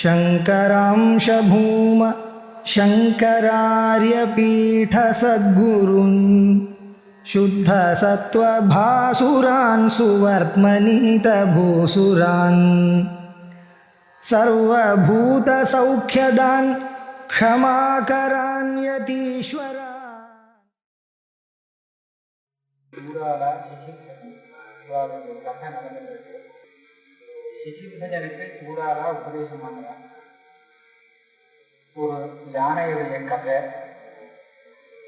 शङ्करांश भूम शङ्करार्यपीठसद्गुरून् शुद्धसत्त्वभासुरान् सुवर्त्मनीतभूसुरान् सर्वभूतसौख्यदान् क्षमाकरान् यतीश्वरान्. சிசிபஜனுக்கு சூடாலா உபதேசம் பண்ணுறான். ஒரு யானையுடைய கதை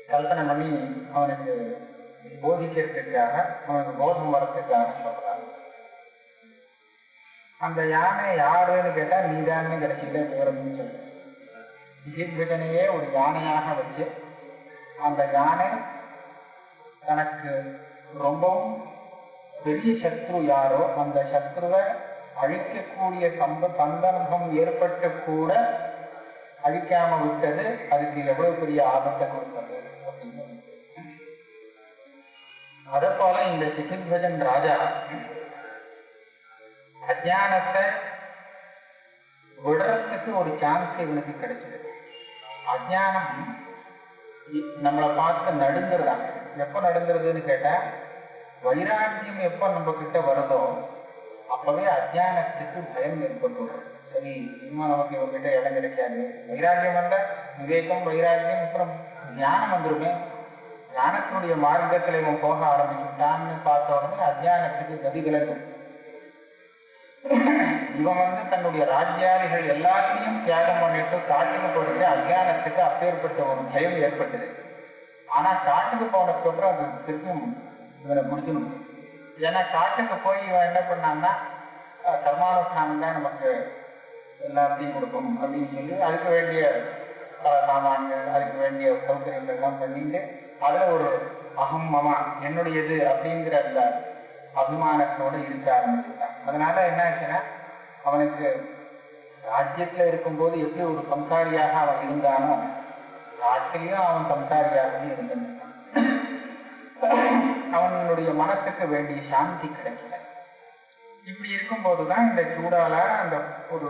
கல்பனை பண்ணி அவனுக்கு போதிக்கிறதுக்காக, அவனுக்கு போதம் வரத்துக்காக சொல்றாங்க. அந்த யானை யாருன்னு கேட்டா நீதான்னு கிடைச்சில விவரம்னு சொல்லு. சிசிபஜனையே ஒரு யானையாக வச்சு அந்த யானை தனக்கு ரொம்பவும் பெரிய சத்ரு யாரோ அந்த சத்ருவை அழிக்கக்கூடிய சந்தர்ப்பம் ஏற்பட்டு கூட அழிக்காம விட்டது அதுக்கு எவ்வளவு பெரிய ஆபத்தை கொடுத்தது அப்படின்னு. அதே போல இந்த சிசிபஜன் ராஜா அஜானத்தை விடுறதுக்கு ஒரு சான்ஸ் இவனுக்கு கிடைச்சது. அஜானம் நம்மளை பார்த்து நடுங்கிறதாங்க. எப்ப நடுங்கிறதுன்னு கேட்டா, வைராக்கியம் எப்ப நம்ம கிட்ட வருதோ அப்பவே அஜானத்துக்கு பயம் ஏற்பட்டுள்ளது. சரி, இன்னும் நமக்கு இவர்கிட்ட இடம் கிடைக்காது. வைராக்கியம் வந்த விவேகம், வைராக்கியம், அப்புறம் ஞானம் வந்துருமே. ஞானத்தினுடைய மார்க்கத்துல இவன் போக ஆரம்பிச்சுட்டான்னு பார்த்த உடனே அஜானத்துக்கு கதிவிலங்கு. இவன் தன்னுடைய ராஜ்யாதிகள் எல்லாத்தையும் தியாகம் பண்ணிட்டு காட்டுக்கு போறது அஜானத்துக்கு அப்பேற்பட்ட ஒரு பயம் ஏற்பட்டது. ஆனா காட்டுக்கு போனதுக்கு அப்புறம் அது திருப்பியும் இவனை பிடிக்கணும். ஏன்னா காட்டுக்கு போய் இவன் என்ன பண்ணான்னா, கர்மானுஷ்டானம் தான் நமக்கு எல்லாத்தையும் கொடுக்கும் அப்படின்னு சொல்லி அதுக்கு வேண்டிய சாமான்கள், அதுக்கு வேண்டிய சௌகரியங்கள் எல்லாம் பண்ணிட்டு அதுல ஒரு அகம் மமா என்னுடையது அப்படிங்கிற அந்த அபிமானத்தோடு இருக்க ஆரம்பிச்சுட்டான். அதனால என்ன ஆச்சுன்னா, அவனுக்கு ராஜ்யத்துல இருக்கும்போது எப்படி ஒரு சம்சாரியாக அவன் இருந்தானோ காட்டிலையும் அவன் சம்சாரியாகவே இருந்தான். அவனுடைய மனத்துக்கு வேண்டிய சாந்தி கிடைக்கல. இப்படி இருக்கும்போதுதான் இந்த சூடால அந்த ஒரு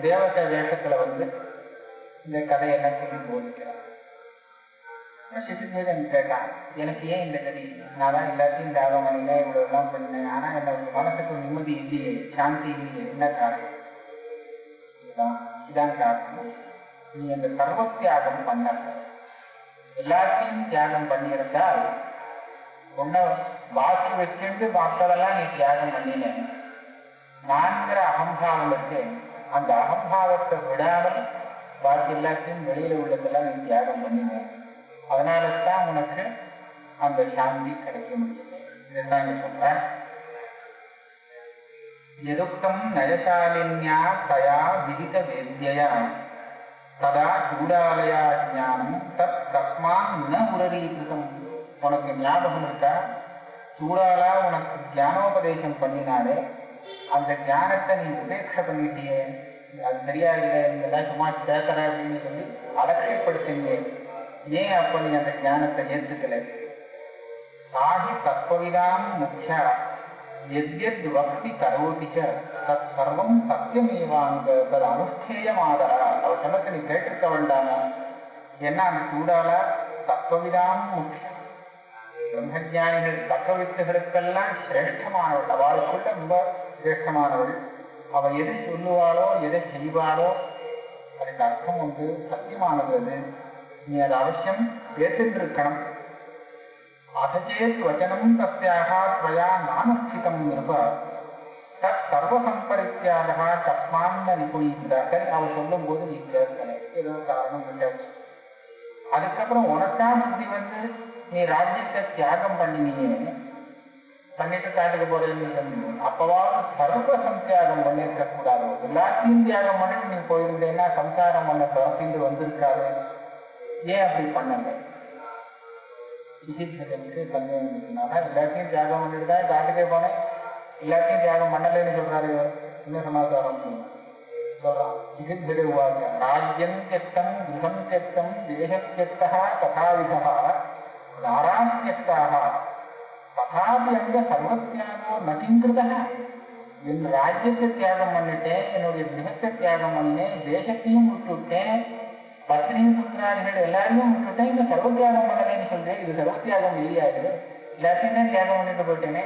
தேவத வேஷத்துல இந்த கதையெல்லாம் சொல்லி போதிக்கிறான். சிசிபஜன் கேட்டான், எனக்கு ஏன் இந்த கதை? நான் தான் எல்லாத்தையும் தியாகம் பண்ணினேன், இவ்வளவு எல்லாம் பண்ணேன், ஆனா என்னோட மனசுக்கு நிம்மதி இல்லையே, சாந்தி இல்லையே, என்ன காரணம்? இதான் காரணம். நீ அந்த சர்வ தியாகம் பண்ண, எல்லாத்தையும் தியாகம் பண்ணியிருந்தால் உன்னை வாசி வச்சுட்டு மக்களெல்லாம் நீ தியாகம் பண்ணின. நான்கிற அகம்பாவம் இருக்கு, அந்த அகம்பாவத்தை விடாமல் பாக்கி எல்லாத்தையும் வெளியில உள்ளதெல்லாம் நீ தியாகம் பண்ணின. அதனாலதான் உனக்கு அந்த சாந்தி கிடைக்க முடியும். இதுதான் சொல்ற. எதுக்கம் நயசாலின்யா தயா விதித வேத்யா ததா சூடாலயா ஞானம் தத் கஸ்மான் ந உரரீகிருதம். உனக்கு ஞாபகம் இருக்கா? சூடாலா உனக்கு ஞானோபதேசம் பண்ணினாலே அந்த ஞானத்தை நீ உபேட்சை பண்ணிட்டியே, அது சரியா இல்லை, நீங்கெல்லாம் சும்மா கேட்கற அப்படின்னு சொல்லி அலட்சியப்படுத்தீங்க. ஏன் அப்ப நீ அந்த ஞானத்தை ஏற்றுக்கல? சாகி தத்வவிதாம் முக்கியா எத்யத் வக்தி கரோதிச்ச தத் சர்வம் சத்தியமேவாங்க தது அனுஷ்டேயமாதரா. அவர் சொன்னதை நீ கேட்டிருக்க வேண்டாமா? ஏன்னா அந்த சூடால தத்துவவிதாம் முக்கியம். பிரம்மஜானிகள் தத்துவவித்துகளுக்கெல்லாம் சிரேஷ்டமானவள், அவளுக்குள்ள ரொம்ப சிரேஷ்டமானவள். அவ எதை சொல்லுவாளோ எதை செய்வாளோ அதுக்கு அர்த்தம் சத்தியமானது. அது நீ அதை அவசியம் ஏற்றுருக்கணும். அதச்சேத் வச்சனம் தஸ்யாக துவயா நானுஷ்டிதம் நிருப தத் சர்வசம்பரித்தியாக தஸ்மான்ன நிபுணீந்தார்கள். அவர் சொல்லும் போது நீ கேட்கல, ஏதோ காரணம் இல்லை. அதுக்கப்புறம் உனக்கா புத்தி நீ ராஜ்யத்தை தியாகம் பண்ணிட்டு காட்டுக்கு போறேன்னு சொன்னீங்க. அப்பவாவது சர்வசம் தியாகம் பண்ணிருக்க கூடாது. எல்லாத்தையும் தியாகம் பண்ணிட்டு நீ போயிருந்தேன்னா சம்சாரம் பண்ண துரத்திட்டு வந்திருக்காரு. ஏன் அப்படி பண்ணல? சிசிபஜனுக்கு சந்தேகம் இருந்ததுனால எல்லாத்தையும் தியாகம் பண்ணிட்டு தான் காட்டுக்கே போனேன், எல்லாத்தையும் தியாகம் பண்ணலன்னு சொல்றாரு. என்ன சமாச்சாரம் சொல்றான். சிசிபஜ உவாச்ச ராஜ்யம் தியக்தம் கிருஹம் தியக்தம் தேசத்யக்தா ததாவிதா நாராத்யக்தாக ததாபி அங்க சர்வத்யாகோ நகிங்கிருதா. என் ராஜ்யத்தை தியாகம் பண்ணிட்டேன், என்னுடைய கிரகத்தை தியாகம் பண்ணேன், தேசத்தையும் விட்டுவிட்டேன், பத்னியும் புத்திராதிகள் எல்லாரையும் விட்டுவிட்டேன், இந்த சர்வ தியாகம் பண்ணலன்னு சொல்றேன். இது சர்வ தியாகம் இல்லையாது, எல்லாத்தையும் தான் தியாகம் பண்ணிட்டு போயிட்டேனே.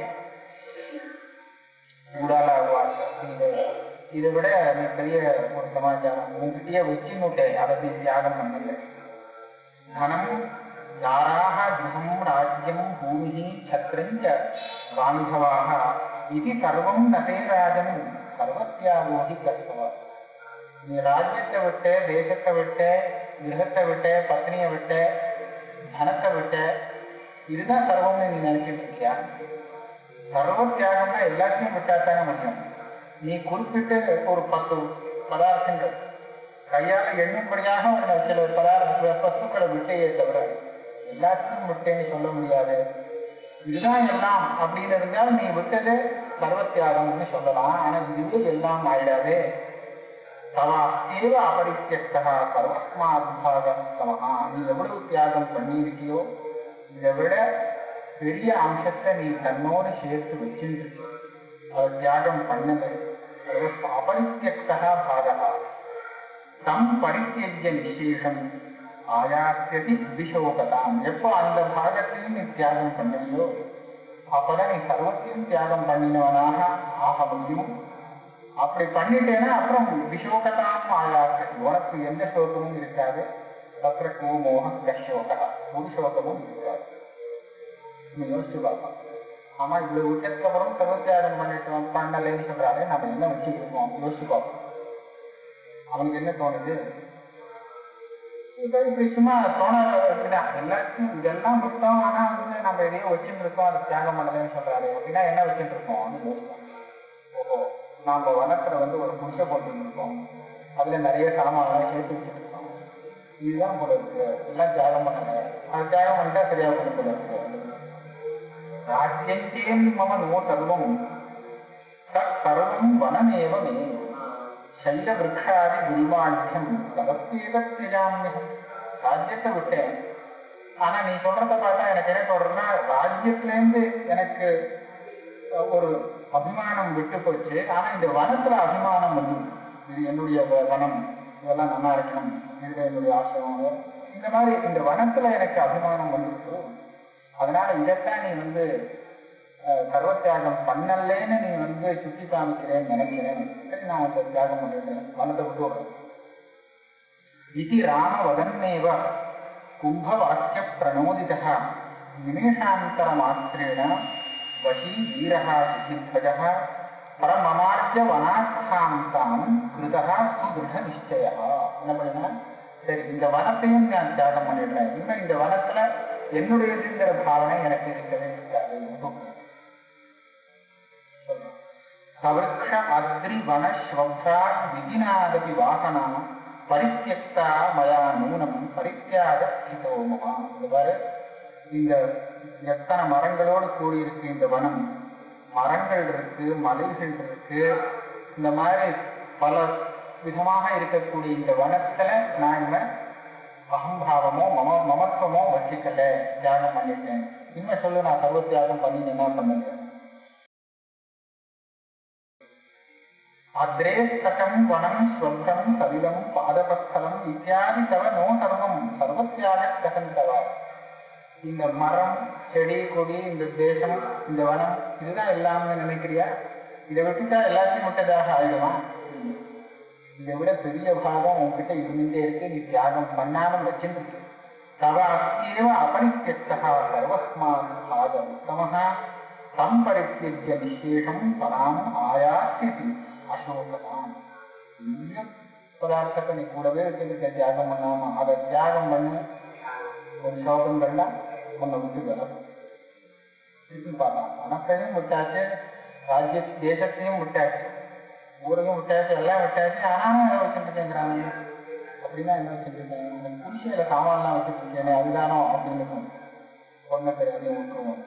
இதை விட பெரிய ஒரு சமாச்சாரம் உங்ககிட்டயே வச்சுன்னுட்டேன், அதை தியாகம் பண்ணல. தனம் யாராக கிரகம் ராஜ்யம் பூமி சத்திரஞ்ச பாந்தவாக இது சர்வம் நதேராஜன் சர்வத்தியாகோகி கர்த்தவா. நீ ராஜ்யத்தை விட்ட, தேசத்தை விட்ட, கிரகத்தை விட்ட, பத்னியை விட்ட, தனத்தை விட்ட, இதுதான் சர்வம்னு நீ நினைச்சிட்டு இருக்கியா? சர்வ தியாகம்னா எல்லாத்தையும் விட்டாத்தானே முடியும். நீ குறிப்பிட்டு ஒரு 10 பதார்த்தங்கள் கையால எண்ணும்படியாக சில வஸ்துக்களை விட்டையே தவிர எல்லாத்தையும் விட்டேன்னு சொல்ல முடியாது. இதுதான் எல்லாம் அப்படின்னு இருந்தால் நீ விட்டது சர்வ தியாகம்னு சொல்லலாம். ஆனா இதுவே எல்லாம் ஆயிடாது. தவா ஏவ அபரித்தியக்தா சர்வஸ்மாத்பாகஸ்தவஹா. நீ எவ்வளவு தியாகம் பண்ணியிருக்கியோ இதை விட பெரிய அம்சத்தை நீ தன்னோடு சேர்த்து வச்சிருக்க. அதை தியாகம் பண்ணது அபரித்தியக்தா பாகா தம் பரித்தியஜ்ய நிசேஷம் ஆயாசியதி விஷோகதாம். எப்போ அந்த பாகத்தையும் நீ தியாகம் பண்ணியோ அப்பதான் நீ சர்வத்தையும் தியாகம் பண்ணினவனாக ஆக முடியும். அப்படி பண்ணிட்டேன்னா அப்புறம் விஷோகதாம் ஆயாசியதி, உனக்கு எந்த சோகமும் இருக்காது. தத்திர கோமோக கஷோகா, ஒரு சோகமும் இருக்காது. நீ யோசிச்சு பார்க்கலாம். ஆமா இவ்வளவு விட்டதுக்கு அப்புறம் சர்வத்தியாகம் பண்ணிட்டு பண்ணலன்னு சொல்றாரு, நம்ம என்ன வச்சுட்டு இருக்கோம் யோசிச்சு பார்ப்போம். அவனுக்கு என்ன தோணுது? இப்படி சும்மா தோண எல்லாத்தையும் இதெல்லாம் விட்டோம், ஆனா நம்ம எதையோ வச்சுட்டு இருக்கோம், அதை தியாகம் பண்ணலன்னு சொல்றாரு. அப்படின்னா என்ன வச்சுட்டு இருக்கோம்? ஓஹோ, நாம வனத்துல ஒரு குடிசை போட்டு இருக்கோம், அதுல நிறைய சாமான்லாம் சேர்த்து வச்சுட்டு இருக்கோம், இதுதான் போல இருக்கு, எல்லாம் தியாகம் பண்ணல. அது தியாகம் பண்ணிட்டா சரியா போல போல இருக்கு. ராஜ்யத்தேன் மம நோ சர்வம் சர்வம் வனமேவமே சைல விரக்ஷாதி குருவாக்கியம் தவத்தேவ தியாமியம். ராஜ்யத்தை விட்டேன், ஆனா நீ சொல்றத பார்த்தா எனக்கு என்ன சொல்றதுன்னா, ராஜ்யத்திலேருந்து எனக்கு ஒரு அபிமானம் விட்டு போச்சு, ஆனா இந்த வனத்துல அபிமானம் வந்து இது என்னுடைய வனம், இதெல்லாம் நல்லா இருக்கணும், இதுல என்னுடைய ஆசிரமம், இந்த மாதிரி இந்த வனத்துல எனக்கு அபிமானம் வந்துருக்கு. அதனால இதைத்தான் நீ சர்வத்தியாகம் பண்ணலேன்னு நீ சுத்தி காமிக்கிறேன்னு நினைக்கிறேன். சரி, நான் அந்த தியாகம் பண்ணிட்டேன், வனத்தை விட்டு விடுறேன். இது ராம வதன்னேவ கும்ப வாக்கிய பிரணோதிதா நிமேஷாந்தரமாத்திரேண வசி வீரஹா சுசித்வஜஹ பரமமார்ஜ வனார்த்தாம் கிருதஹ சுதிருட நிச்சயா. என்ன பண்ணுங்க, சரி இந்த வனத்தையும் நான் தியாகம் பண்ணிடுறேன், இன்னும் இந்த வனத்துல என்னுடையதுங்கிற பாவனை எனக்கு இருக்கவே இருக்காது. சவருக்ஷ அத்ரி வன ஸ்வப்ரா விதிநாதபி வாசனா பரித்தியக்தா மயா நூனம் பரித்தியாக ஸ்திதோமஹா. இந்த எத்தனை மரங்களோடு கூடியிருக்கு இந்த வனம், மரங்கள் இருக்கு, மலைகள் இருக்கு, இந்த மாதிரி பல விதமாக இருக்கக்கூடிய இந்த வனத்துல நான் அகம்பாவமோ மமத்துவமோ வச்சுக்கல, தியாகம் பண்ணிட்டேன். இன்னும் சொல்லு, நான் சர்வ தியாகம் பண்ணி என்ன பண்ணுங்க. அத்ரே சகம் வனம் ஸ்வப்ரம் சவிலம் பாதபஸ்தலம் இத்தியாதி தவ நோ சர்வம் சர்வத்தியாக கசந்தவா. இந்த மரம், செடி, கொடி, இந்த தேசம், இந்த வனம், இதுதான் எல்லாமே நினைக்கிறியா? இதை விட்டுட்டா எல்லாத்தையும் விட்டதாக ஆயிடுமா? இதை விட பெரிய பாகம் உன்கிட்ட இருந்துட்டே இருக்கு, நீ தியாகம் பண்ணாமல் வச்சுட்டு. தவ அஸ்யேவ அபரித்யக்தஹ சர்வஸ்மாத் பாக உத்தமஹ தம் பரித்யஜ்ய நிசேஷம் பராம் ஆயாஸ்யதி அசோகதான். பெரிய பதார்த்தத்தை நீ கூடவே வச்சுட்டு தியாகம் பண்ணாம அதை தியாகம் பண்ணு, ஒரு சோகங்கள்லாம் உன்னை விட்டு வரும். திருப்பி பார்க்கலாம், வனத்தையும் விட்டாச்சு, ராஜ்ய தேசத்தையும் விட்டாச்சு, ஊரையும் விட்டாச்சு, எல்லாம் விட்டாச்சு, ஆனாலும் என்ன வச்சுட்டு இருக்கேங்கிறாங்க. அப்படின்னா என்ன வச்சுருக்கேன், இந்த குடிசையில சாமான்லாம் வச்சுட்டு இருக்கேனே அதுதானோ அப்படின்னு ஒன்ன தெரியாது விட்டுருவோம்.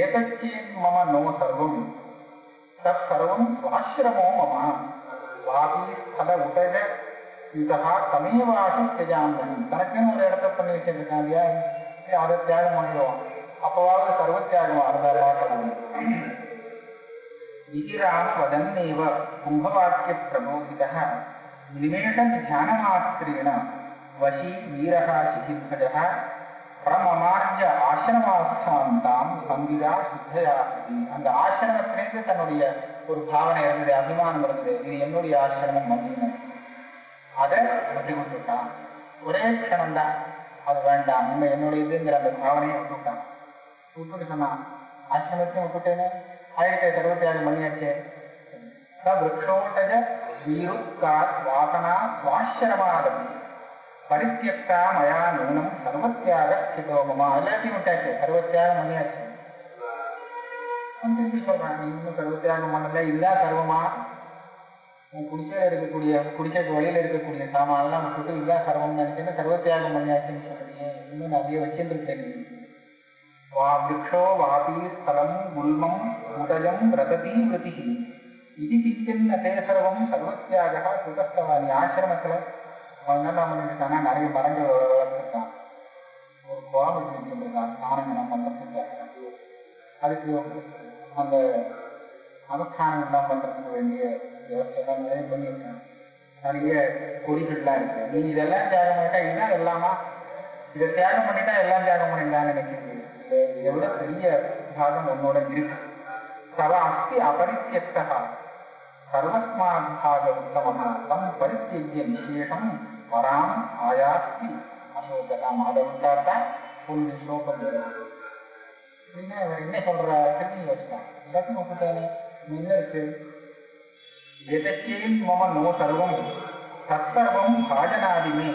ஏதச்சேன் மம நோ சர்வம் தத் சர்வம் சுவாசிரமோ மம வாபி ஸ்தல உதக யுதா தமேவாசி தியாகன். தனக்குன்னு ஒரு இடத்த பண்ணி வச்சிருக்கான் இல்லையா, அதை தியாகம் பண்ணிடுவான். அப்பவாவது சர்வ தியாகம் ஆறுதாரா. वीराम वदन्नेव कुम्भवाक्य प्रबोधितः निमेष ध्यानमात्रेण वशी वीरः शिखिध्वजः பிரமமார்ஜ ஆசிரமாஸ்தாந்தாம் சந்திரா சித்தையாசி. அந்த ஆசிரமத்திலேருந்து தன்னுடைய ஒரு பாவனை இருந்தது, அபிமானம் இருந்தது, இது என்னுடைய ஆசிரமம் அப்படின்னு. அதை விட்டு கொடுத்துட்டான். ஒரே க்ஷணம் தான், அது வேண்டாம், இன்னும் என்னுடைய இதுங்கிற அந்த பாவனையை விட்டுவிட்டான். விட்டுட்டு சொன்னான், ஆசிரமத்தையும் விட்டுட்டேன்னு 1066 மணியாச்சே. விரக்ஷோட்டஜ வீருக்காத் வாசனா சுவாசிரமாதபி பரித்தியக்தா மயா நூனம் சர்வத்தியாக சிதோமமா. எல்லாத்தையும் விட்டாச்சு, சர்வத்தியாகம் பண்ணியாச்சு. திருப்பி சொல்றான், நீ இன்னும் சர்வத்தியாகம் பண்ணல, இதுதான் சர்வமா? உன் குடிசையில இருக்கக்கூடிய குடிசைக்கு வழியில இருக்கக்கூடிய சாமான்லாம் விட்டுட்டு இதுதான் சர்வம்னு நினைச்சேன்னா சர்வத்தியாகம் பண்ணியாச்சுன்னு சொல்றீங்க. இன்னும் நிறைய வச்சுருக்கேன். வா விரக்ஷோ வாபி ஸ்தலம் குல்மம் உதயம் ரததி விருத்தி இது கிச்சன் தே சர்வம் சர்வத்தியாக சுதஸ்தவானி. ஆசிரமத்துல அவன் என்ன பண்ணிருக்கானா, நிறைய மரங்கள் வளர்த்துருக்கான், ஒரு குளம் வச்சுருக்கான், ஸ்நானங்கள்லாம் பண்றதுக்கு. அதுக்கு அந்த அனுஷ்டானங்கள்லாம் பண்றதுக்கு வேண்டிய விவசாயம் நிறைய பண்ணியிருக்கான். நிறைய கொடிகள்லாம் இருக்கு. நீ இதெல்லாம் தியாகம் பண்ணிட்டா இதுதான் எல்லாமா? இதை தியாகம் பண்ணிட்டா எல்லாம் தியாகம் பண்ணிடலான்னு நினைக்கிறீங்க. இதை விட பெரிய பாகம் உன்னோட இருக்கு. தவ அஸ்தி அபரித்தியக்தா சர்வஸ்மாத்பாக உத்தமஹ தம் பரித்தியஜ்ய விசேஷம் வராம் ஆயாஸ்தி அசோகதாம். அதை விட்டாத்தான் ஒரு சோகம் வரும். அப்படின்னா இவர் என்ன சொல்ற, திரும்பி வச்சுட்டான். எல்லாத்தையும் விட்டுட்டானே, என்ன இருக்கு? எதச்சேன் மம நோ சர்வம் தத்தர்வம் பாஜனாதிமே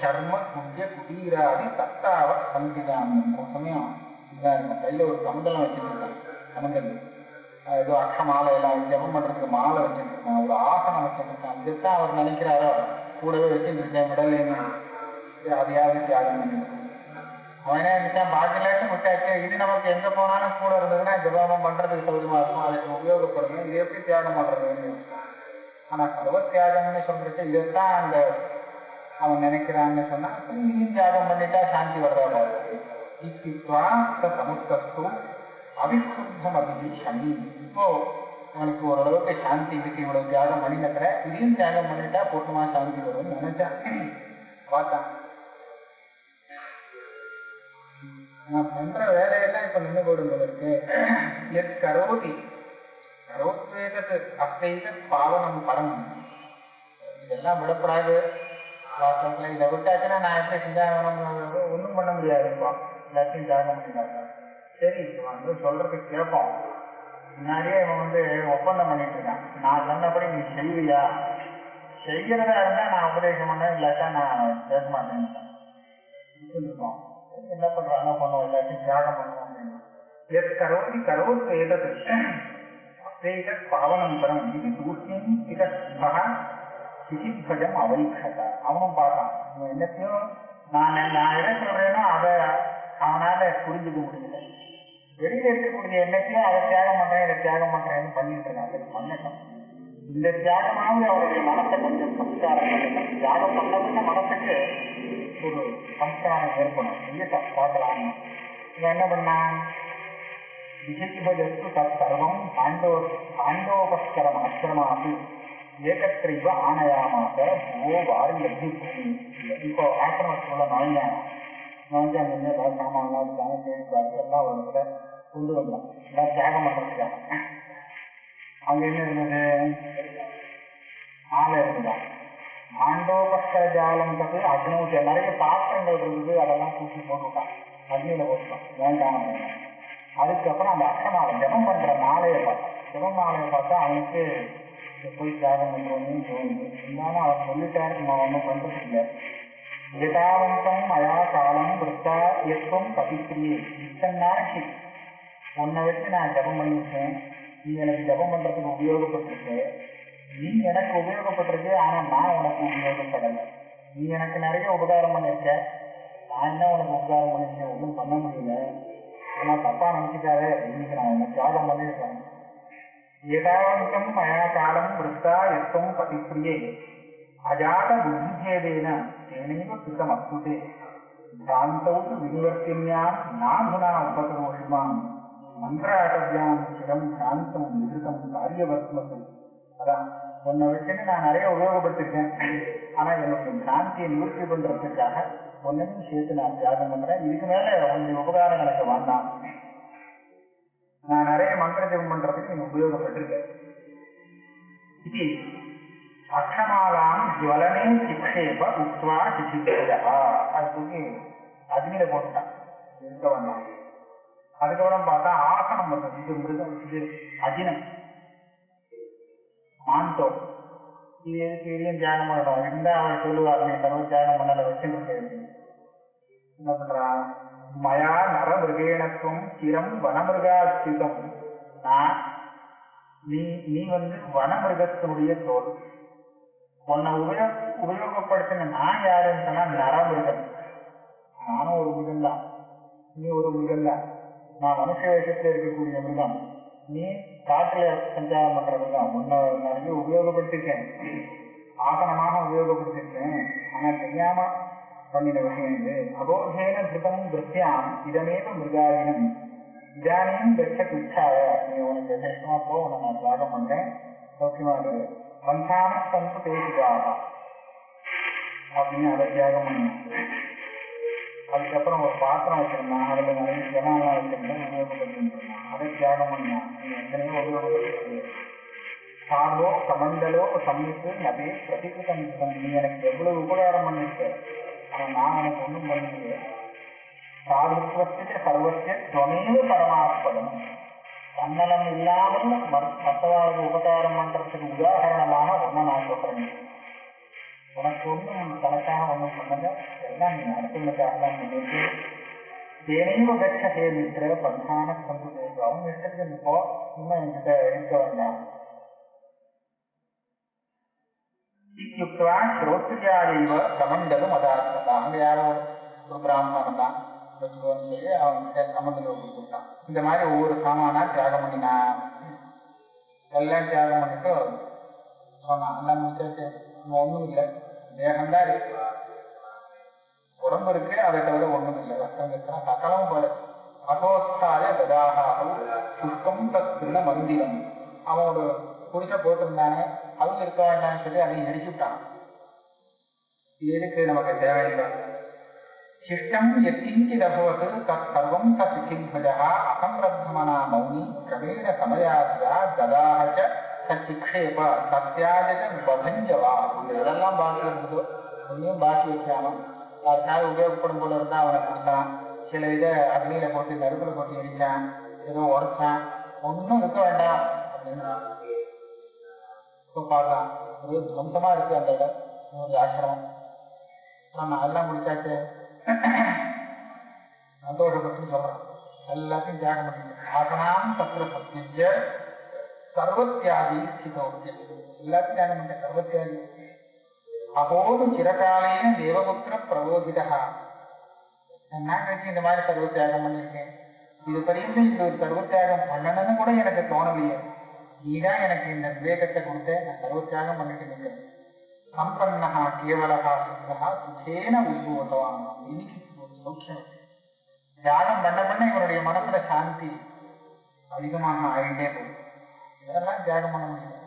சர்ம குட்டிய குட்டீராதி தத்தாவ சந்திதாமி. ஒரு சமயம் இதான் இருக்கும், கையில ஒரு கமண்டலம் வச்சுருக்கான். கமண்டல் ஏதோ அக்ஷ மாலை எல்லாம் ஜபம் பண்றதுக்கு மாலை வச்சுருக்கான், ஒரு ஆசனம் வச்சுருக்கான். இதுதான் அவர் நினைக்கிறாரோ, கூடவே வச்சுருக்கேன் விடலைன்னு. அதையாவது தியாகம் பண்ணிருக்கேன். அவன் என்ன நினைச்சான், பாக்கியலாச்சும் விட்டாச்சு, இது நமக்கு எங்க போனாலும் கூட இருந்ததுன்னா ஜபம் பண்றதுக்கு சௌகரியமா இருக்கும், அதுக்கு உபயோகப்படுங்க, இது எப்படி தியாகம் பண்றதுன்னு. ஆனா சர்வ தியாகம்னு சொல்றதுக்கு இதைத்தான் அந்த அவன் நினைக்கிறான்னு சொன்னா, இதையும் தியாகம் பண்ணிட்டா சாந்தி வர்றா. சமுத்தஸ்து அவிசுத்தம் அபி சமி. இப்போ அவனுக்கு ஓரளவுக்கு சாந்தி இருக்கு, இவ்வளவு தியாகம் பண்ணினக்கிற, இதையும் தியாகம் பண்ணிட்டா போட்டுமா சாந்தி வரும்னு நினைச்சான். பார்த்தான், நான் பண்ற வேலையெல்லாம் இப்ப நின்று போடுவதற்கு எத் கரோதி கரோத்வேதத்து அத்தைத பாவனம் பரம். இதெல்லாம் விடப்படாது. வாசத்துல இதை விட்டாச்சுன்னா நான் எப்படி செஞ்சாகணும், ஒன்றும் பண்ண முடியாதுப்பா, எல்லாத்தையும் தியாகம் பண்ணிடாங்க. சரி, வந்து சொல்றதுக்கு கேட்போம். முன்னாடியே இவன் ஒப்பந்தம் பண்ணிட்டு இருக்கான், நான் சொன்னபடி நீ செய்வியா, செய்யறதா இருந்தா நான் உபதேசம் பண்ணேன், இல்லாட்டா நான் கேட்க மாட்டேன். என்ன பண்றாங்க, பண்ணுவோம், எல்லாத்தையும் தியாகம் பண்ணுவோம் அப்படின்னு. எத் கரோதி கரோத் ஏதது பாவனம் தரம் இது தூக்கியும் சிகித்வஜம் அவைக்கதா. அவனும் பார்த்தான், என்னத்தையும் நான் எதை சொல்றேனோ அதை அவனால புரிஞ்சுக்க முடியல. வெளியில இருக்கக்கூடிய எண்ணத்தையும் அதை தியாகம் பண்றேன், இதை தியாகம் பண்றேன்னு பண்ணிட்டு இருக்காங்க. பண்ணட்டும், இந்த தியாகமாவது அவருடைய மனத்தை கொஞ்சம் சம்ஸ்காரம் பண்ணணும். தியாகம் பண்ணதுன்னா மனசுக்கு ஒரு சம்ஸ்காரம் ஏற்படும். செய்யட்டும், பார்க்கலான்னு இவன் என்ன பண்ணான், விஜய்பஜஸ்து தத் சர்வம் பாண்டோபஸ்கரம் ஆசிரமாசு ஏகத்திரைவ ஆணையாமாக ஓ வாரி எப்படி பூமி. இப்போ ஆசிரமத்துக்குள்ள நுழைஞ்சாங்க, அங்கே ஏதாவது சாமான்லாம் இருக்காங்க, கேள்வி எல்லாம் ஒரு இடத்துல கொண்டு வந்தான், எல்லாம் தியாகம் பண்றதுக்காக. அங்க என்ன இருந்தது, மாலை இருந்துதான். மாண்டோபஸ்கர ஜாலம் தப்பு அக்னூட்ட நிறைய பாத்திரங்கள் இருந்தது, அதெல்லாம் தூக்கி போட்டுவிட்டான், அக்னியில போட்டுட்டான், வேண்டாம். அதுக்கப்புறம் அந்த அக்ஷமாலை ஜபம் பண்ற மாலையை பார்த்தான். ஜபம் மாலையை பார்த்தா அவனுக்கு போய் தியாகம் பண்றோம்னு தோணுது. இருந்தாலும் அவன் சொல்லிட்டாரு, நம்ம ஒன்றும் பண்றது இல்லை. யதாவந்தம் மயா காலம் விருத்தா எத்தும் பதிக்கிரியே. இத்தனை நாளைக்கு உன்னை வச்சு நான் ஜபம் பண்ணியிருக்கேன், நீ எனக்கு ஜபம் பண்றதுக்கு உபயோகப்பட்டிருக்கு, நீ எனக்கு உபயோகப்பட்டிருக்கு, ஆனா நான் உனக்கு உபயோகப்படலை. நீ எனக்கு நிறைய உபகாரம் பண்ணிருக்க, நான் என்ன உனக்கு உபகாரம் பண்ணிருக்கேன், ஒன்றும் பண்ண முடியல. ஆனா தப்பா நினைச்சிட்டாரு, இன்னைக்கு நான் உனக்கு தியாகம் பண்ணியிருக்கேன். ஏதாவந்தம் மயா காலம் விருத்தா எத்தும் பதிக்கிரியே அஜாத புத்திபேதேன தேனைவ கிருதம் அஸ்துதே பிராந்தௌ வினிவர்த்தின்யாம் நாதுனா உபகரோஷிமாம் மந்திராட்டவியாம் சிரம் சாந்தம் விருதம் காரியவர்த்தமசம். அதான் உன்னை வச்சுன்னு நான் நிறைய உபயோகப்பட்டிருக்கேன். ஆனா என்னுடைய பிராந்தியை நிவர்த்தி பண்றதுக்காக ஒன்னையும் சேர்த்து நான் தியாகம் பண்றேன். இதுக்கு மேல உன்னுடைய உபகாரம் எனக்கு வேண்டாம். நான் நிறைய மந்திர ஜபம் பண்றதுக்கு நீங்க உபயோகப்பட்டிருக்கேன். இது அக்ஷமாலாம் ஜுவலனே சிக்ஷேப உத்வா சிசிதா. அது தூக்கி அக்னியில போட்டுட்டான், இருக்க வேண்டாம். அதுக்கப்புறம் பார்த்தா ஆசனம் வந்தது. இது மிருகம், இது அஜினம், மாந்தோம். இது எதுக்கு இதையும் தியாகம் பண்ணணும் இருந்தா அவர் சொல்லுவார், நீ சர்வ தியாகம் பண்ணல வச்சுட்டு என்ன பண்றான்? மயா நர மிருகேணத்துவம் சிரம் வனமிருகாச்சிதம். நான் நீ வனமிருகத்தினுடைய தோல். உன்னை உபயோகப்படுத்தின நான் யாருன்னு சொன்னா நரமிருகம். நானும் ஒரு மிருகம் தான், நீ ஒரு மிருகம் தான். நான் மனுஷ வேஷத்துல இருக்கக்கூடிய மிருகம், நீ காட்டுல சஞ்சாரம் பண்ற மிருகம். உன்னை நிறைய உபயோகப்படுத்திருக்கேன், ஆசனமாக உபயோகப்படுத்திருக்கேன். ஆனா தெரியாம பண்ணின விஷயம் இது. அபோதேன திருத்தம் திருத்தியாம் இதமேவ மிருகாயினம் இதானியும் வெச்ச துச்சாய. நீ உனக்கு சேஷமா போ, உன்னை நான் தியாகம் பண்றேன், சௌக்கியமா இருக்கு. பந்தான சந்து பேசுவாக அப்படின்னு அதை தியாகம் பண்ண. அதுக்கப்புறம் ஒரு பாத்திரம் வச்சிருந்தான், அதுல நிறைய ஜனம்லாம் வச்சிருந்தேன், உபயோகப்படுத்திருந்தான். அதை தியாகம் பண்ணான். நீ எத்தனையோ உபயோகப்படுத்தி சார்போ கமண்டலோ சமைத்து அதே பிரதிகிருதம். நீ எனக்கு எவ்வளவு உபகாரம் பண்ணிருக்க, ஆனா நான் எனக்கு ஒன்றும் பண்ணிருக்கேன். சாதுத்வத்திய சர்வத்திய துவமேவ பரமாத்பதம். தன்னலம் இல்லாமல் மற்றவர்களுக்கு உபகாரம் பண்றதுக்கு உதாரணமாக ஒன்றை நான் சொல்றேன். உனக்கு ஒன்றும் தனக்காக ஒன்றும் பண்ணல, எல்லாம் நீ அடுத்தவங்களுக்காக தான் பண்ணிட்டு தேனையும் கட்ச ஹே மித்திர பந்தான சந்து. அவங்க இஷ்டத்துக்கு இப்போ இன்னும் என்கிட்ட இருக்க வேண்டாம். இத்தியுக்தா ஸ்ரோத்ரியாதேவ கமண்டலும் அதார்த்தம். அங்க யாரோ ஒரு பிராமணன் தான் வச்சுக்கோன்னு சொல்லி அவங்க கமண்டலம் கொடுத்துட்டான். இந்த மாதிரி ஒவ்வொரு சாமானா தியாகம் பண்ணினா எல்லாம் தியாகம் பண்ணிட்டு சொன்னான். எல்லாம் முடிச்சாச்சு, ஒன்றும் இல்லை, தேகம்தான் இருக்கு, உடம்பு இருக்கு, அதை தவிர ஒன்றும் இல்லை. ரத்தம் இருக்கிற சகலமும் போல அகோஸ்தாய கதாகாவும் சுஷ்கம் தத்திருந்த மந்திரம். அவன் ஒரு குடிசை போட்டிருந்தானே, அதுவும் இருக்க வேண்டாம்னு சொல்லி அதையும் எரிச்சுட்டான். எதுக்கு நமக்கு தேவையில்லை. சிஷ்டம் எத்திஞ்சிதபவது தத் சர்வம் தத் சித்தித்வஜா அசம்பிரம்மனா மௌனி கிரமேண சமயாதியா கதாஹ சிக்ஷேப சத்யாஜக பதஞ்சவா. இதெல்லாம் பாக்கி இருந்ததோ ஒன்றையும் பாக்கி வைக்காம யாருக்காவது உபயோகப்படும் போல இருந்தா அவனை கொடுத்தான். சில இதை அக்னியில போட்டு நறுக்குல போட்டு எரிச்சான், ஏதோ உடச்சான். ஒன்றும் இருக்க வேண்டாம் அப்படின்னு பார்க்கலாம். ஒரு துவம்சமா இருக்கு அந்த இடம், ஒரு ஆசிரமம். நான் அதெல்லாம் முடிச்சாச்சு, சந்தோஷப்பட்டு சொல்றேன். எல்லாத்தையும் தியாகம் பண்ணிட்டு ஆசனாம் சத்திர சத்திய சர்வத்தியாகி ஸ்திதோக்கியம். எல்லாத்தையும் தியாகம் பண்ண சர்வத்தியாகி. அபோது சிறகாலேன தேவபுத்திர பிரபோதிதா. நான் கழிச்சு இந்த மாதிரி சர்வத்தியாகம் பண்ணியிருக்கேன், இது பரிந்து இந்த ஒரு சர்வத்தியாகம் பண்ணணும்னு கூட எனக்கு தோணலையே. நீதான் எனக்கு இந்த விவேகத்தை கொடுத்த, நான் சர்வத்தியாகம் பண்ணிட்டு இருக்கேன். சம்பன்னஹா கேவலஹா சுத்தஹா சுகேன உத்பூதவான். இன்னைக்கு ஒரு சௌக்கியம். தியாகம் பண்ண பண்ண இவனுடைய மனசுல சாந்தி அதிகமாக ஆகிட்டே போகும். இதெல்லாம் தியாகம் பண்ண முடியும்.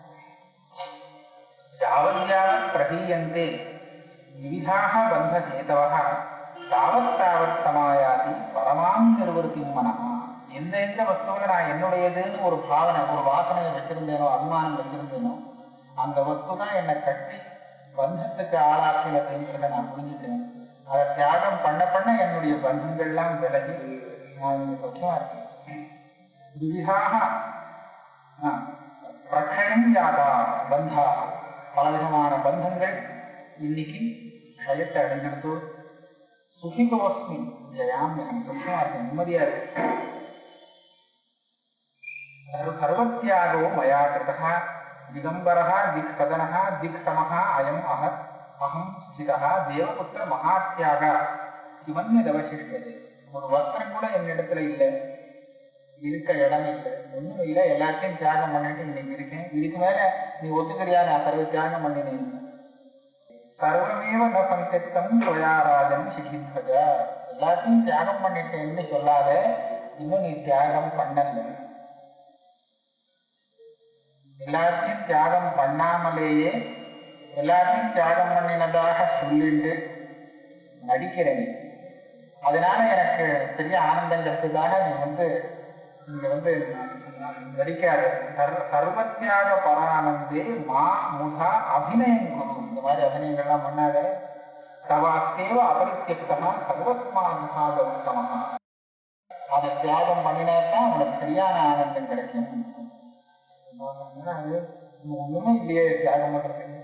யாவத்யா பிரதீயந்தே விவிதாக பந்த சேதவா தாவத் தாவத் சமாயாதி பரமாம் நிர்வர்த்தி மனஹா. எந்த வஸ்துவில நான் என்னுடையதுன்னு ஒரு பாவனை, ஒரு வாசனையை வச்சிருந்தேனோ, அபிமானம் வச்சிருந்தேனோ, அந்த வஸ்து தான் என்னை கட்டி பந்தத்துக்கு ஆளாக்கினதை நான் புரிஞ்சுட்டேன். அதை தியாகம் பண்ண பண்ண என்னுடைய பந்தங்கள்லாம் விலகி நான் இங்க சொச்சமா இருக்கேன். விவிதாக பிரக்ஷயம் யாதா பந்தா, பலவிதமான பந்தங்கள் இன்னைக்கு கயத்தை அடைஞ்சிடுத்து. சுகிதோஸ்மி ஜெயாம், எனக்கு சொச்சமா இருக்கேன், நிம்மதியா இருக்கு. சர்வத்தியாகோ மயா கிருதா திகம்பரஹா திக் சதனஹா திக் சமஹா அயம் அகம் ஸ்திதா தேவபுத்திர மகாத்தியாக இவன்யதவசிஷ்யது. ஒரு வஸ்திரம் கூட என்னிடத்துல இல்லை, இருக்க இடம் இல்லை, ஒன்றும் இல்லை, எல்லாத்தையும் தியாகம் பண்ணிட்டு இன்னைக்கு இருக்கேன். இதுக்கு மேல நீ ஒத்துக்கிறியா நான் சர்வ தியாகம் பண்ணினேன். சர்வமேவ ந சங்கத்தம் துவயாராஜன் சிகித்வஜ. எல்லாத்தையும் தியாகம் பண்ணிட்டேன்னு சொல்லாத, இன்னும் நீ தியாகம் பண்ணல. எல்லாத்தையும் தியாகம் பண்ணாமலேயே எல்லாத்தையும் தியாகம் பண்ணினதாக சொல்லிட்டு நடிக்கிறேன். அதனால எனக்கு பெரிய ஆனந்தம் கிடைச்சதாக நீ இங்க நடிக்காத. சர்வத்தியாக பரானந்தே மா முகா அபிநயம் குரு. இந்த மாதிரி அபிநயங்கள்லாம் பண்ணாத. தவாத்தேவ அபரித்தியக்தா சர்வஸ்மான்ஹாத உத்தமஹா. அதை தியாகம் பண்ணினாதான் உனக்கு சரியான ஆனந்தம் கிடைக்கும். ஒண்ணுமே இல்லையே தியாகம் பண்றதுக்கு.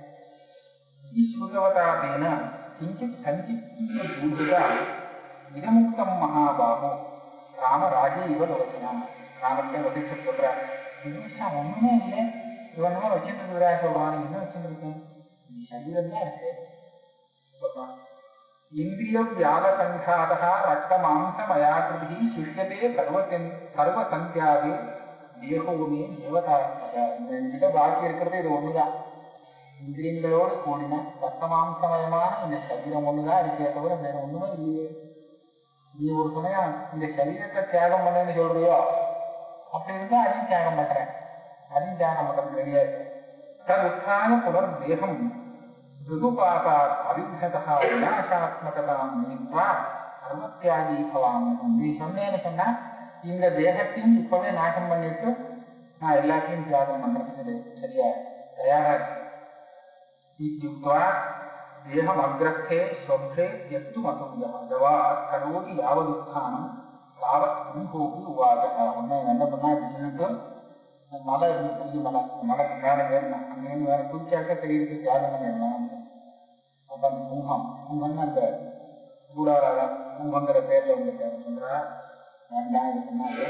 ஈஸ்வரவதாதேன கிஞ்சித் சஞ்சித்திய பூஜிதா இதமுக்தம் மகாபாபு ராம ராஜே இவ லோச்சனா. ராமத்தை வசிச்சு சொல்றார், ஒண்ணுமே இல்லை, இவனுமா வச்சுட்டு இருக்கிறா சொல்றான், என்ன வச்சுட்டு இருக்கேன், சரீரம் தான் இருக்கு சொல்றான். இந்திரிய வியாபசங்காதா ரத்த மாம்சமயாகிருதி சுஷ்யதே சர்வசந்தியாவே தேகோமே தேவதாத்மக. இந்த பாக்கி இருக்கிறது இது ஒண்ணுதான். இந்திரியங்களோடு கூடின ரத்த மாம்சமயமான இந்த சரீரம் ஒண்ணுதான் இருக்கே தவிர வேற ஒண்ணுமே இல்லையே. நீ ஒரு சமயம் இந்த சரீரத்தை தியாகம் பண்ணேன்னு சொல்றியோ, அப்படி இருந்தா அதையும் தியாகம் பண்றேன், அதையும் தியாகம் பண்றது கிடையாது. தன் உத்தான புனர் தேகம் ருதுபாதா அவித்ததா விநாசாத்மகதாம் நினைவா கர்மத்தியாகி பவாமி. நீ சொன்னேன்னு சொன்னா இந்த தேகத்தையும் இப்பவே நாசம் பண்ணிட்டு நான் எல்லாத்தையும் தியாகம் பண்றது சரியா தயாரா இருக்கு. தேகம் அக்ரஸ்தே ஸ்வப்தே எத்து மதுவா கரோதி யாவதுத்தானம் தாவத் அனுபோகி உவாதா. உன்னை என்ன பண்ணா சொல்லிட்டு மலை இருந்து மலைக்கு மேல ஏறணும், அங்கேருந்து வேற குதிச்சாக்க சரீரத்தை தியாகம் பண்ணிடலாம். அப்ப அந்த கும்பம் அந்த கூடாரால கும்பங்கிற பேர்ல சொல்றா வேண்டாம். இது சொன்னாலே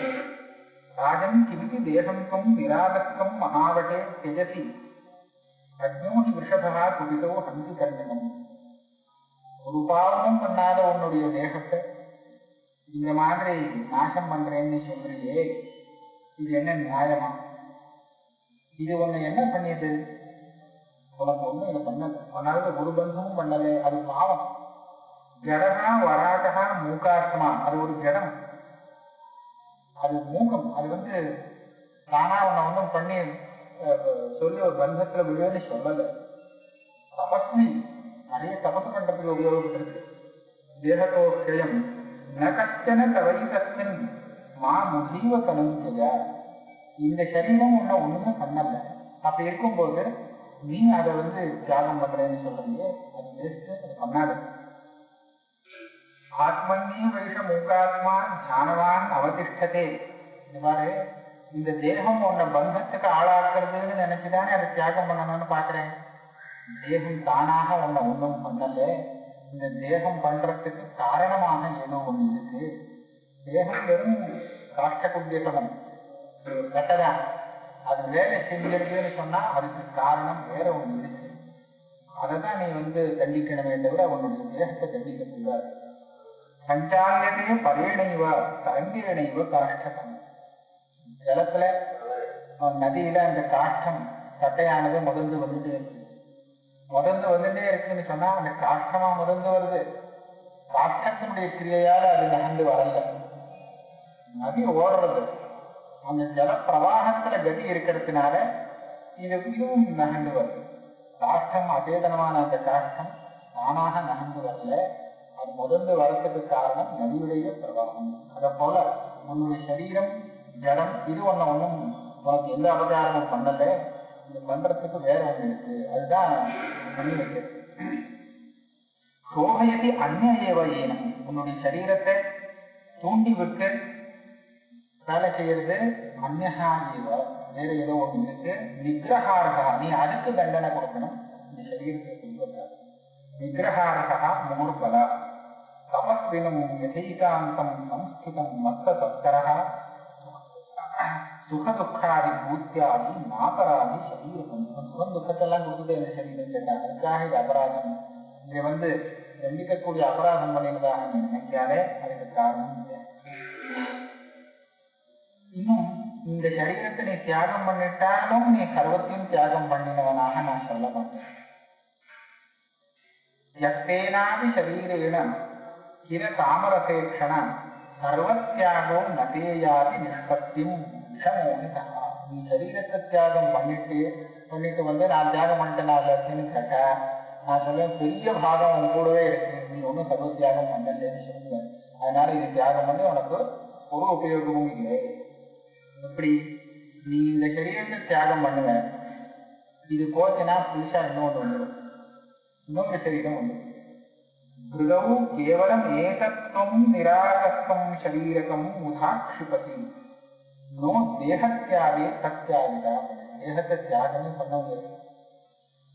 ராஜன் கிமிதி தேசம் நிராகத்தம் மகாவட்டே தியஜசி அக்னோஹி விஷபா குடிதோ ஹந்தி கர்ணனம். ஒரு பாவமும் பண்ணாத உன்னுடைய தேகத்தை இந்த மாதிரி நாசம் பண்றேன்னு சொல்றியே, இது என்ன நியாயமா? இது உன்னை என்ன பண்ணியது? உனக்கு ஒண்ணும் இதை பண்ணல, அதனால ஒரு பந்தமும் பண்ணல. அது பாவம். ஜடகா வராகா மூகாத்மா, அது ஒரு ஜடம், அது மூகம். அது தானா உன்னை ஒன்றும் பண்ணி சொல்லி ஒரு பந்தத்துல விடுவேன்னு சொல்லல. தபஸ்வி நிறைய தபசு பண்றதுக்கு உபயோகப்பட்டிருக்கு. தேகத்தோஷயம் நகச்சன தவைதத்தின் மா முஜீவ கணஞ்சயா. இந்த சரீரம் உன்னை ஒண்ணுமே பண்ணல. அப்படி இருக்கும்போது நீ அதை தியாகம் பண்றேன்னு சொல்றீங்க, அது பேசிட்டு அது பண்ணாது. ஆத்மன்யே வைஷ மூகாத்மா ஞானவான் அவதிஷ்டதே. இந்த மாதிரி இந்த தேகம் உன்னை பந்தத்துக்கு ஆளாக்குறதுன்னு நினைச்சுதானே அதை தியாகம் பண்ணணும்னு பாக்குறேன். தேகம் தானாக உன்னை ஒன்றும் பண்ணல. இந்த தேகம் பண்றதுக்கு காரணமாக ஏதோ ஒண்ணு இருக்கு. தேகம் வெறும் காஷ்ட குத்தியப்படம் கட்டதான். அது வேலை செஞ்சிருக்குன்னு சொன்னா அதுக்கு காரணம் வேற ஒண்ணு இருக்கு. அதைதான் நீ தண்டிக்கணுமே தவிர உன்னுடைய தேகத்தை தண்டிக்க கூடாது. சஞ்சாலியதே பரேணைவ தரங்கிரணைவ காஷ்டகம். ஜலத்துல நதியில அந்த காஷ்டம் சட்டையானது முதந்து வந்துட்டே இருக்கு. முதந்து வந்துட்டே இருக்குன்னு சொன்னா அந்த காஷ்டமா முதந்து வருது. காஷ்டத்தினுடைய கிரியையால அது நகர்ந்து வரல. நதி ஓடுறது அந்த ஜல பிரவாகத்துல கதி இருக்கிறதுனால இதுவும் நகர்ந்து வருது. காஷ்டம் அச்சேதனமான அந்த காஷ்டம் தானாக நகர்ந்து வரல. அது முதந்து வரத்துக்கு காரணம் நதியுடைய பிரவாகம். அதை போல உன்னுடைய சரீரம் ஜடம் இது ஒன்றும் உனக்கு எந்த அபகாரமும் பண்ணல. இது பண்றதுக்கு வேற ஒண்ணு இருக்கு, அதுதான் பண்ணி வைக்கிறது. சோகயதி அந்நியேவ ஏனம். உன்னுடைய சரீரத்தை தூண்டி விட்டு வேலை செய்யறது அந்நகா ஏவ, வேற ஏதோ ஒண்ணு இருக்கு. நிகிரஹாரகா, நீ அதுக்கு தண்டனை கொடுக்கணும். இந்த சரீரத்தை சொல்வதற்காக நிகிரஹாரகா முகூர்பலா தபஸ்வினம் யதீகாந்தம் சம்ஸ்கிருதம் மத்த சப்தரா சுக துக்காதி பூத்தியாதி நாபராதி சரீரம். சுகம் துக்கத்தெல்லாம் கொடுத்துட்டு இந்த சரீரம் கேட்டாங்க. அதுக்காக இது அபராதம். இங்க தண்டிக்கக்கூடிய அபராதம் பண்ணினதாக நீ நினைக்காதே, அதுக்கு காரணம் இல்லை. இன்னும் இந்த சரீரத்தை நீ தியாகம் பண்ணிட்டாலும் நீ சர்வத்தையும் தியாகம் பண்ணினவனாக நான் சொல்ல மாட்டேன். யத்தேனாதி சரீரேன கிர காமரசேக்ஷண சர்வத்தியாகோ நதேயாதி நிஷ்பத்தியும் விஷமோனிதா. நீ சரீரத்தை தியாகம் பண்ணிட்டு வந்து நான் தியாகம் பண்ணிட்டேன் எல்லாத்தையும் கேட்டா நான் சொல்லுவேன், பெரிய பாகம் உன் கூடவே இருக்கு, நீ ஒன்றும் சர்வ தியாகம் பண்ணலன்னு சொல்லுவேன். அதனால இது தியாகம் பண்ணி உனக்கு ஒரு உபயோகமும் இல்லை. இப்படி நீ இந்த சரீரத்தை தியாகம் பண்ணுவ, இது போச்சுன்னா புதுசா இன்னொன்று வந்துடும், இன்னொரு சரீரம் வந்துடும். கிருதவு கேவலம் ஏகத்துவம் நிராகஸ்தம் சரீரகம் உதாட்சிபதி நோ தேகத்தியாகே சத்தியாகிதா. தேகத்தை தியாகமே பண்ண முடியாது.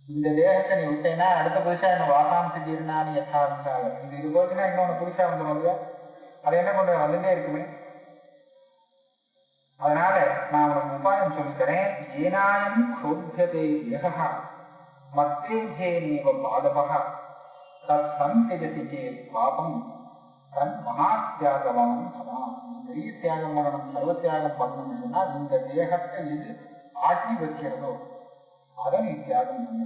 இந்த தேகத்தை நீ விட்டேன்னா அடுத்த புதுசா என்ன வாசாம்சி ஜீர்ணானி யதார்த்தால இது போச்சுன்னா இன்னொன்று புதுசா வந்துடும் இல்லையா? அதை என்ன பண்ற, வந்துட்டே இருக்குமே. அதனால நான் உனக்கு உபாயம் சொல்லித்தரேன். ஏனாயம் க்ஷோத்யதே தேகா மத்தேஜேனேவ பாதபா தத் சந்தேஜசி சேத் பாபம் தன் மகாத்தியாகவனம் சதா. பெரிய தியாகம் பண்ணணும், சர்வ தியாகம் பண்ணணும்னு சொன்னா இந்த தேகத்தை எது ஆட்டி வைக்கிறதோ அதை நீ தியாகம் பண்ண.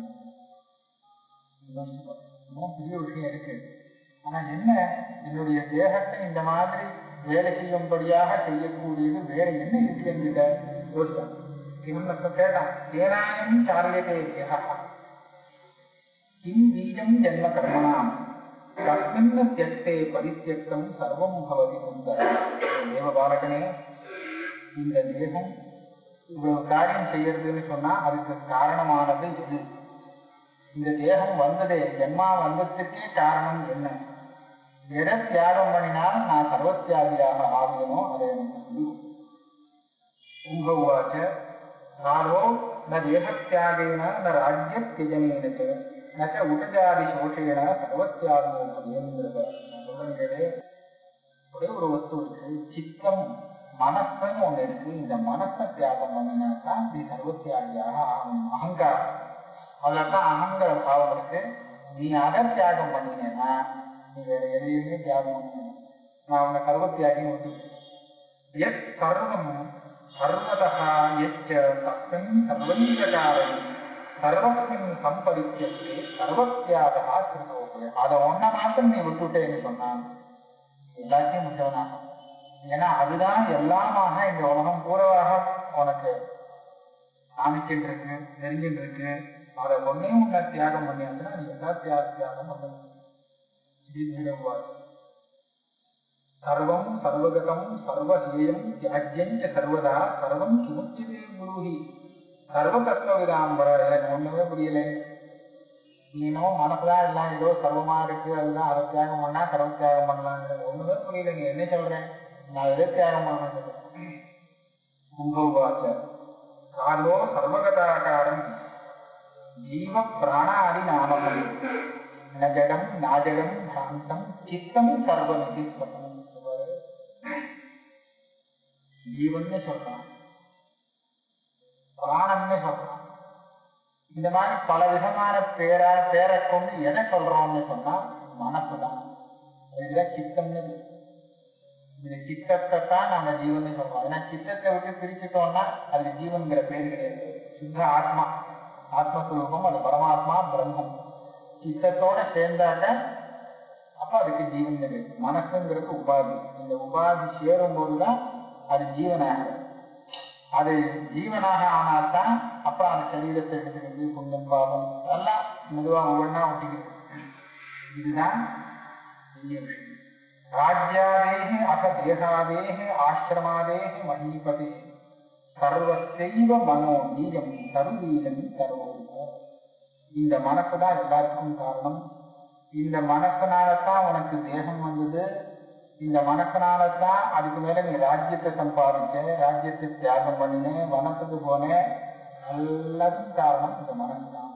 பெரிய விஷயம் இருக்கு. ஆனா என்ன, என்னுடைய தேகத்தை இந்த மாதிரி வேலை செய்யும்படியாக செய்யக்கூடியது வேற என்ன இருக்கு என்கிட்ட யோசித்தான். இவன் கேட்டான், ஏனாயம் சாரியதே தேகா கிம் பீஜம் ஜென்ம கர்மணாம் தஸ்மின்னு தியக்தே பரித்தியக்தம் சர்வம் பவதி சுந்தர. தேவ பாலகனே, இந்த தேகம் இவ்வளவு காரியம் செய்யறதுன்னு சொன்னா அதுக்கு காரணமானது எது? இந்த தேகம் வந்ததே, ஜென்மா வந்ததுக்கே காரணம் என்ன? எதை தியாகம் பண்ணினாலும் நான் சர்வத்தியாகியாக ஆகணும், அதை எனக்கு முடியும். உங்கவாச்ச நானோ ந தேகத்தியாகேன ந ராஜ்ய தியஜனேன நச்ச உடஜாதி சோஷேன சர்வத்தியாகோ பவேந்திரத. ஒரே ஒரு வஸ்து இருக்கு, சித்தம் மனசுன்னு ஒண்ணு இருக்கு. இந்த மனசை தியாகம் பண்ணினாதான் நீ சர்வத்தியாகியாக ஆகணும். அகங்காரம், அதுலதான் அகங்கார பாவம் இருக்கு. நீ அதை தியாகம் பண்ணினேன்னா நீ வேற எதையுமே தியாகம் பண்ணணும். நான் உன்னை சர்வத்தியாகின்னு ஒத்துக்கிறேன். எத் சர்வம் சர்வதா எச்ச சத்தம் சர்வீகாரை சர்வஸ்மின் சம்பரித்தியத்தை சர்வத்தியாகா திருநோக்கு. அதை ஒன்ன மாத்திரம் நீ விட்டுட்டேன்னு சொன்னான் எல்லாத்தையும் விட்டவனாக. ஏன்னா அதுதான் எல்லாமாக இந்த உலகம் பூரவாக உனக்கு காமிக்கிட்டு இருக்கு, நெருங்கிட்டு இருக்கு. அதை ஒன்னே உன்னை தியாகம் பண்ணியாச்சுன்னா நீ எல்லா தியாகம் பண்ண. சர்வம் சர்வகதம் சர்வஹேயம் தியாஜ்யம் சர்வதா சர்வம் கிமுச்சிதே குருஹி சர்வ தத்துவவிதாம்பர. எனக்கு ஒண்ணுமே புரியல. நீனோ மனசுதான் எல்லாம் ஏதோ சர்வமா இருக்கு, அதுதான் அதை தியாகம் பண்ணா சர்வ தியாகம் பண்ணலாங்க. ஒண்ணுமே புரியல, நீ என்ன சொல்றேன்? நான் எதை தியாகம் பண்ண? உங்கவாச்ச காலோ சர்வகதாகாரம் ஜீவ பிராணாதி நாமகம் நஜடம் நாஜடம் சாந்தம் சித்தம் சர்வநிதி ஸ்வதம். ஜீவன்னு சொல்றான், பிராணம்னு சொல்றான். இந்த மாதிரி பல விதமான பேரை கொண்டு எதை சொல்றோம்னு சொன்னா மனசுதான். இதுதான் சித்தம்னு. இந்த சித்தத்தை தான் நம்ம ஜீவன் சொல்றோம். ஏன்னா சித்தத்தை விட்டு பிரிச்சுட்டோம்னா அது ஜீவன்கிற பேரு கிடையாது. சுத்த ஆத்மா, ஆத்மஸ்வரூபம், அது பரமாத்மா பிரம்மம். சித்தத்தோட சேர்ந்தாக்க அப்ப அதுக்கு ஜீவன் பேரு. மனசுங்கிறது உபாதி. இந்த உபாதி சேரும் போதுதான் அது ஜீவனாக. அது ஜீவனாக ஆனால்தான் அப்ப அந்த சரீரத்தை எடுத்துக்கிறது, புண்ணியம் பாவம் எல்லாம் மெதுவா ஒவ்வொன்னா ஒட்டிக்கிறது. இதுதான் பெரிய விஷயம். ராஜ்யாதேஹி அச தேகாதேஹி ஆசிரமாதேஹி மஹீபதே சர்வசைவ மனோ பீஜம் சர்வீஜம் சர்வோக. இந்த மனசுதான் எல்லாத்துக்கும் காரணம். இந்த மனசனாலதான் உனக்கு தேகம் வந்தது. இந்த மனசனாலதான் அதுக்கு மேல நீ ராஜ்யத்தை சம்பாதிச்ச, ராஜ்யத்தை தியாகம் பண்ணின, வனத்துக்கு போன. எல்லாத்துக்கும் காரணம் இந்த மனசு தான்.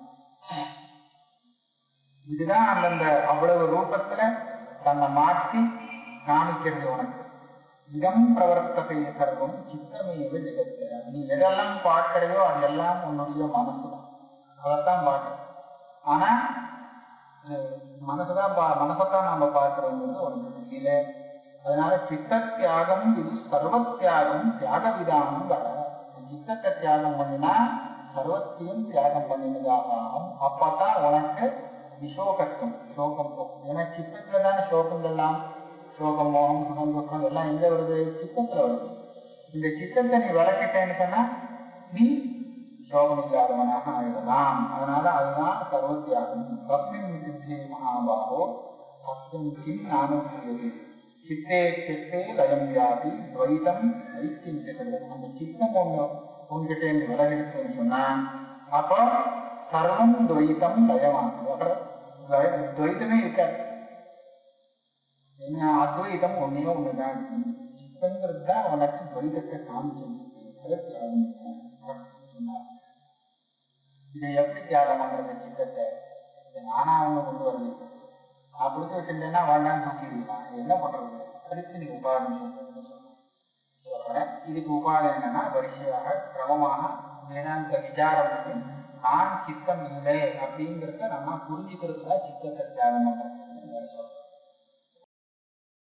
இதுதான் அந்தந்த அவ்வளவு ரூபத்துல தன்னை மாற்றி காமிக்கிறது உனக்கு. இதம் பிரவர்த்தத்தை சர்வம் சித்தமேவ ஜெகத்ய. நீ எதெல்லாம் பார்க்கிறையோ அதெல்லாம் உன்னுடைய மனசுதான், அதைத்தான் பார்க்க. ஆனா மனசைத்தான் நாம பார்க்கிறோங்கிறது உனக்கு தெரியல. அதனால சித்த தியாகம் இது சர்வ தியாகம் தியாக விதானம் வர. சித்தத்தை தியாகம் பண்ணினா சர்வத்தையும் தியாகம் பண்ணினதாக ஆகும். அப்பதான் உனக்கு விசோகத்துவம், சோகம் போகும். ஏன்னா சித்தத்துல தானே சோகங்கள்லாம் சோகம் மோகம் சுகம் துக்கம் எல்லாம் எங்க வருது? சித்தத்துல வருது. இந்த சித்தத்தை நீ விளக்கிட்டேன்னு சொன்னா நீ சோகம் இல்லாதவனாக ஆயிடலாம். அதனால அதுதான் சர்வத்தியாகம். பக்தின் சித்தி மகாபாகோ பக்தின் கிம் நானும் சித்தே சித்தே லயம் வியாதி துவைதம் வைத்தியம். அந்த சித்தம் உங்ககிட்ட இருந்து விலகிடுச்சுன்னு சொன்னா அப்போ சர்வம் துவைதம் லயமாகும். அப்புறம் துவைதமே இருக்காது. என்ன அத்வைதம் ஒன்னே ஒண்ணுதான். சித்தங்கிறது தான் உனக்கு துவைதத்தை காமிச்சு. இதை எப்படி தியாகம் பண்றது? சித்தத்தை நானா ஒண்ணு கொண்டு வருது அப்படி வச்சுட்டேன்னா வேண்டான்னு தூக்கிடுவான். என்ன பண்றது? அதுக்கு நீ உபாயம் சொல்றேன். இதுக்கு உபாயம் என்னன்னா வரிசையாக கிரமமாக வேதாந்த விசாரம் பண்ணி நான் சித்தம் இல்லை அப்படிங்கிறத நம்ம புரிஞ்சுக்கிறதுல சித்தத்தை தியாகம் பண்றது.